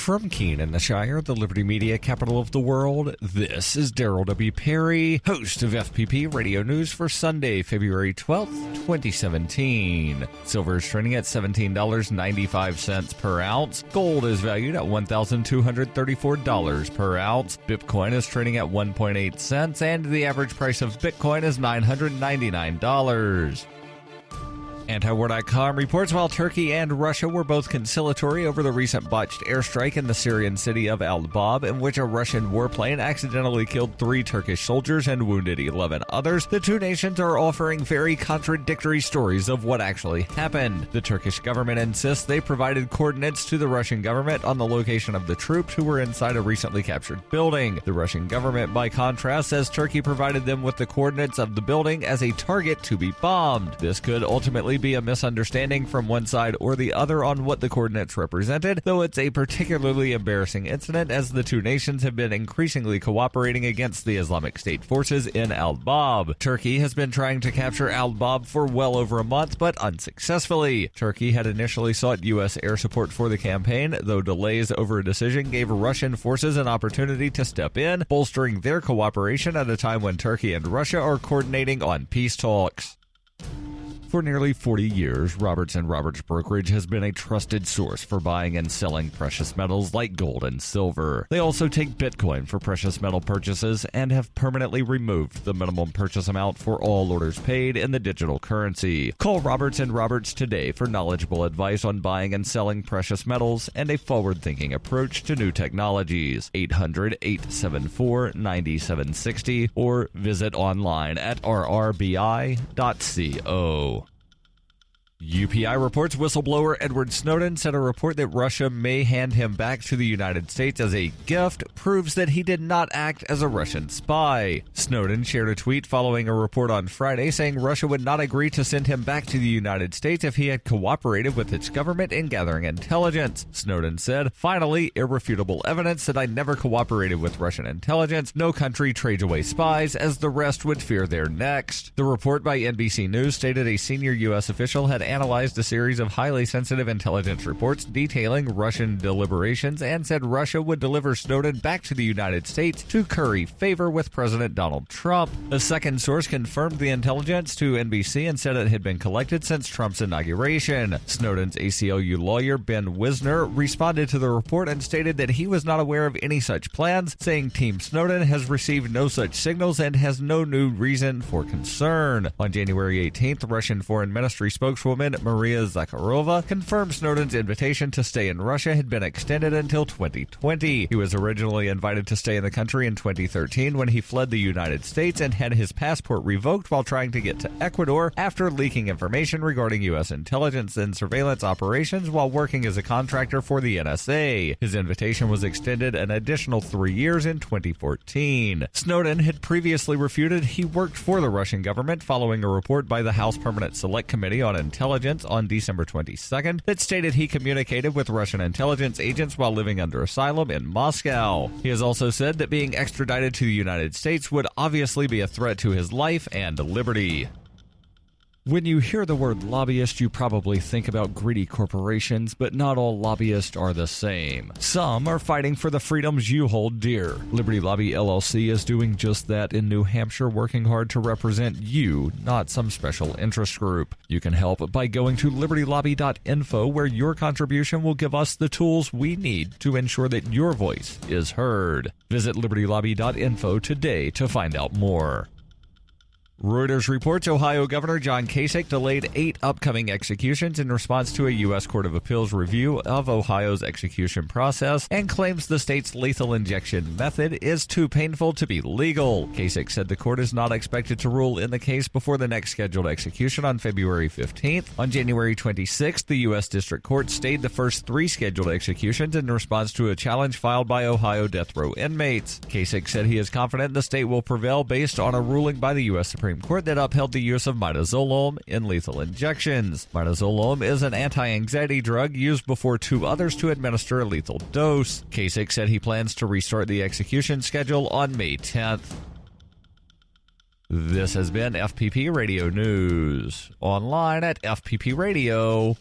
From Keene in the Shire, the Liberty Media capital of the world, this is Daryl W. Perry, host of FPP Radio News for Sunday, February 12th, 2017. Silver is trading at $17.95 per ounce. Gold is valued at $1,234 per ounce. Bitcoin is trading at 1.8 cents, and the average price of Bitcoin is $999. Antiwar.com reports while Turkey and Russia were both conciliatory over the recent botched airstrike in the Syrian city of Al-Bab, in which a Russian warplane accidentally killed 3 Turkish soldiers and wounded 11 others, the two nations are offering very contradictory stories of what actually happened. The Turkish government insists they provided coordinates to the Russian government on the location of the troops who were inside a recently captured building. The Russian government, by contrast, says Turkey provided them with the coordinates of the building as a target to be bombed. This could ultimately be a misunderstanding from one side or the other on what the coordinates represented, though it's a particularly embarrassing incident as the two nations have been increasingly cooperating against the Islamic State forces in Al-Bab. Turkey has been trying to capture Al-Bab for well over a month, but unsuccessfully. Turkey had initially sought U.S. air support for the campaign, though delays over a decision gave Russian forces an opportunity to step in, bolstering their cooperation at a time when Turkey and Russia are coordinating on peace talks. For nearly 40 years, Roberts & Roberts Brokerage has been a trusted source for buying and selling precious metals like gold and silver. They also take Bitcoin for precious metal purchases and have permanently removed the minimum purchase amount for all orders paid in the digital currency. Call Roberts & Roberts today for knowledgeable advice on buying and selling precious metals and a forward-thinking approach to new technologies. 800-874-9760 or visit online at rrbi.co. UPI reports whistleblower Edward Snowden said a report that Russia may hand him back to the United States as a gift proves that he did not act as a Russian spy. Snowden shared a tweet following a report on Friday saying Russia would not agree to send him back to the United States if he had cooperated with its government in gathering intelligence. Snowden said, "Finally, irrefutable evidence that I never cooperated with Russian intelligence. No country trades away spies, as the rest would fear their next." The report by NBC News stated a senior U.S. official had analyzed a series of highly sensitive intelligence reports detailing Russian deliberations and said Russia would deliver Snowden back to the United States to curry favor with President Donald Trump. A second source confirmed the intelligence to NBC and said it had been collected since Trump's inauguration. Snowden's ACLU lawyer Ben Wisner responded to the report and stated that he was not aware of any such plans, saying Team Snowden has received no such signals and has no new reason for concern. On January 18th, Russian Foreign Ministry spokeswoman Maria Zakharova confirmed Snowden's invitation to stay in Russia had been extended until 2020. He was originally invited to stay in the country in 2013 when he fled the United States and had his passport revoked while trying to get to Ecuador after leaking information regarding U.S. intelligence and surveillance operations while working as a contractor for the NSA. His invitation was extended an additional 3 years in 2014. Snowden had previously refuted he worked for the Russian government following a report by the House Permanent Select Committee on Intelligence on December 22nd that stated he communicated with Russian intelligence agents while living under asylum in Moscow. He has also said that being extradited to the United States would obviously be a threat to his life and liberty. When you hear the word lobbyist, you probably think about greedy corporations, but not all lobbyists are the same. Some are fighting for the freedoms you hold dear. Liberty Lobby LLC is doing just that in New Hampshire, working hard to represent you, not some special interest group. You can help by going to libertylobby.info, where your contribution will give us the tools we need to ensure that your voice is heard. Visit libertylobby.info today to find out more. Reuters reports Ohio Governor John Kasich delayed 8 upcoming executions in response to a U.S. Court of Appeals review of Ohio's execution process and claims the state's lethal injection method is too painful to be legal. Kasich said the court is not expected to rule in the case before the next scheduled execution on February 15th. On January 26th, the U.S. District Court stayed the first 3 scheduled executions in response to a challenge filed by Ohio death row inmates. Kasich said he is confident the state will prevail based on a ruling by the U.S. Supreme Court that upheld the use of midazolam in lethal injections. Midazolam is an anti-anxiety drug used before 2 others to administer a lethal dose. Kasich said he plans to restart the execution schedule on May 10th. This has been FPP Radio News, online at fppradio.com.